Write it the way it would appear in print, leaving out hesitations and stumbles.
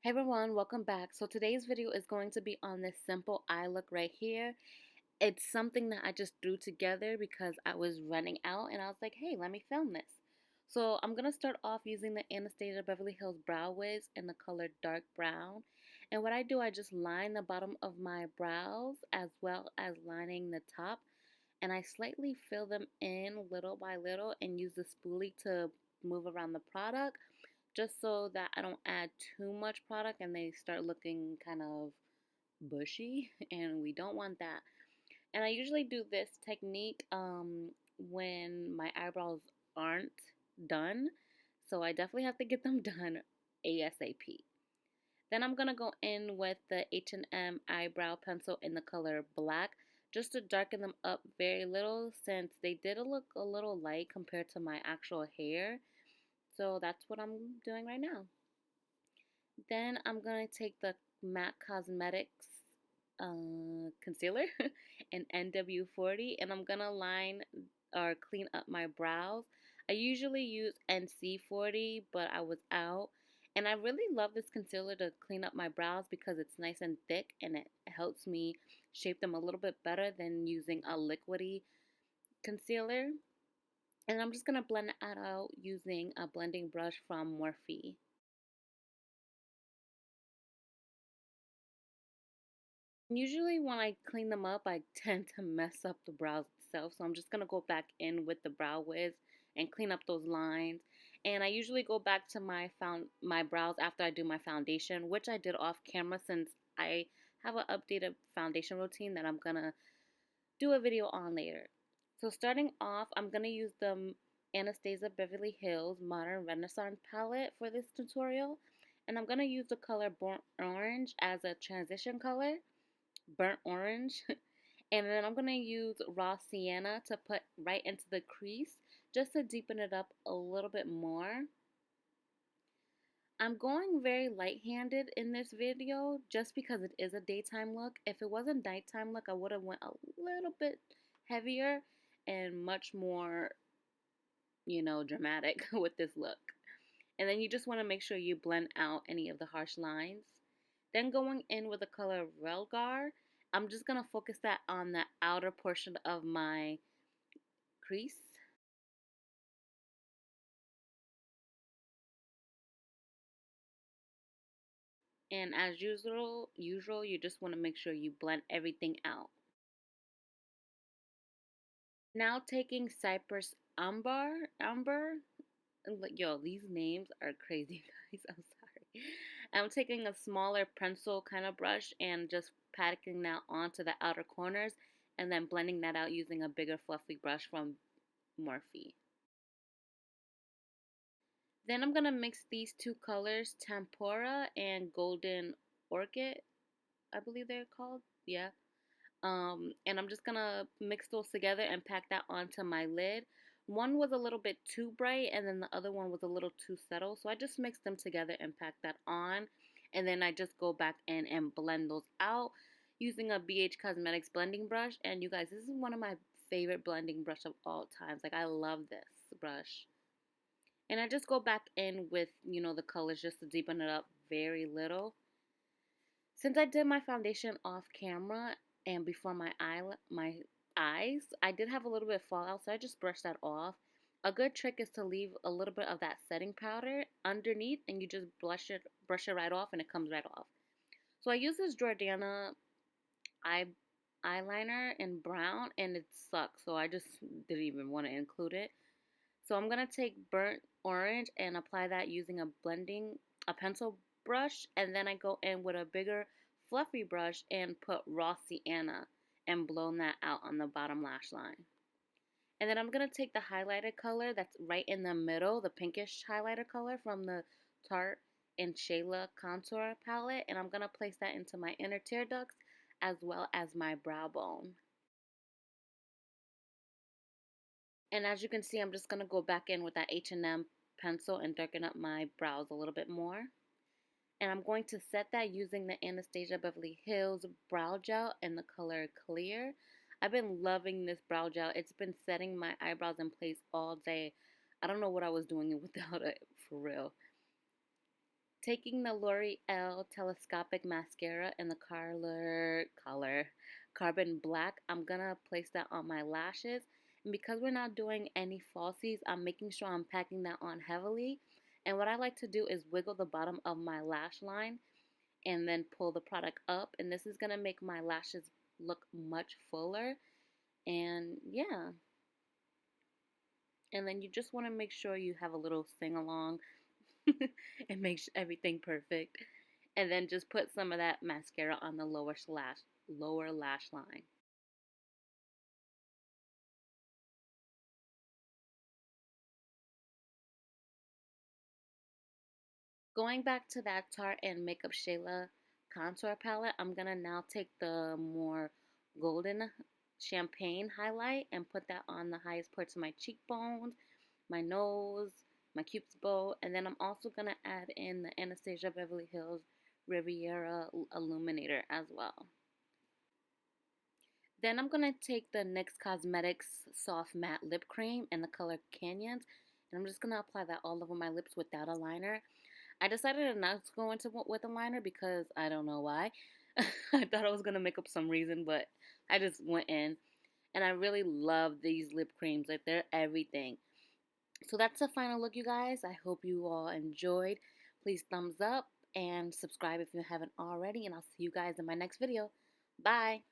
Hey everyone, welcome back. So today's video is going to be on this simple eye look right here. It's something that I just threw together because I was running out and I was like, hey, let me film this. So I'm going to start off using the Anastasia Beverly Hills Brow Wiz in the color dark brown. And what I do, I just line the bottom of my brows as well as lining the top. And I slightly fill them in little by little and use the spoolie to move around the product just so that I don't add too much product and they start looking kind of bushy, and we don't want that. And I usually do this technique when my eyebrows aren't done, so I definitely have to get them done ASAP. Then I'm gonna go in with the H&M eyebrow pencil in the color black just to darken them up very little since they did look a little light compared to my actual hair. So that's what I'm doing right now. Then I'm going to take the MAC Cosmetics concealer in NW40 and I'm going to line or clean up my brows. I usually use NC40, but I was out. And I really love this concealer to clean up my brows because it's nice and thick and it helps me shape them a little bit better than using a liquidy concealer. And I'm just going to blend it out using a blending brush from Morphe. Usually when I clean them up, I tend to mess up the brows itself. So I'm just going to go back in with the Brow Wiz and clean up those lines. And I usually go back to my brows after I do my foundation, which I did off camera since I have an updated foundation routine that I'm going to do a video on later. So starting off, I'm going to use the Anastasia Beverly Hills Modern Renaissance palette for this tutorial. And I'm going to use the color Burnt Orange as a transition color. Burnt orange. And then I'm going to use raw sienna to put right into the crease just to deepen it up a little bit more. I'm going very light-handed in this video just because it is a daytime look. If it wasn't nighttime look, I would have went a little bit heavier and much more, dramatic with this look. And then you just want to make sure you blend out any of the harsh lines. Then going in with the color Relgar, I'm just going to focus that on the outer portion of my crease. And as usual, you just want to make sure you blend everything out. Now taking Cypress Amber, yo, these names are crazy, guys. I'm sorry. I'm taking a smaller pencil kind of brush and just patting that onto the outer corners and then blending that out using a bigger fluffy brush from Morphe. Then I'm going to mix these two colors, Tempura and Golden Orchid, I believe they're called. Yeah. And I'm just going to mix those together and pack that onto my lid. One was a little bit too bright and then the other one was a little too subtle. So I just mixed them together and packed that on. And then I just go back in and blend those out using a BH Cosmetics blending brush. And you guys, this is one of my favorite blending brush of all times. Like, I love this brush. And I just go back in with, the colors just to deepen it up very little. Since I did my foundation off camera and before my eyes, I did have a little bit of fallout, so I just brushed that off. A good trick is to leave a little bit of that setting powder underneath and you just brush it right off and it comes right off. So I use this Jordana eyeliner in brown and it sucks, so I just didn't even want to include it. So I'm going to take burnt orange and apply that using a pencil brush. And then I go in with a bigger fluffy brush and put raw sienna and blow that out on the bottom lash line. And then I'm going to take the highlighter color that's right in the middle, the pinkish highlighter color from the Tarte and Shayla contour palette. And I'm going to place that into my inner tear ducts as well as my brow bone. And as you can see, I'm just going to go back in with that H&M pencil and darken up my brows a little bit more. And I'm going to set that using the Anastasia Beverly Hills brow gel in the color Clear. I've been loving this brow gel. It's been setting my eyebrows in place all day. I don't know what I was doing without it, for real. Taking the L'Oreal Telescopic Mascara in the color Carbon Black, I'm gonna place that on my lashes. And because we're not doing any falsies, I'm making sure I'm packing that on heavily. And what I like to do is wiggle the bottom of my lash line and then pull the product up. And this is gonna make my lashes look much fuller. And yeah. And then you just want to make sure you have a little sing along and make everything perfect. And then just put some of that mascara on the lower lash line. Going back to that Tarte and MakeupShayla contour palette, I'm gonna now take the more golden champagne highlight and put that on the highest parts of my cheekbones, my nose, my cupid's bow, and then I'm also gonna add in the Anastasia Beverly Hills Riviera Illuminator as well. Then I'm going to take the NYX Cosmetics Soft Matte Lip Cream in the color Canyons, and I'm just going to apply that all over my lips without a liner. I decided not to go into with a liner because I don't know why. I thought I was going to make up some reason, but I just went in. And I really love these lip creams. Like, they're everything. So that's the final look, you guys. I hope you all enjoyed. Please thumbs up and subscribe if you haven't already. And I'll see you guys in my next video. Bye.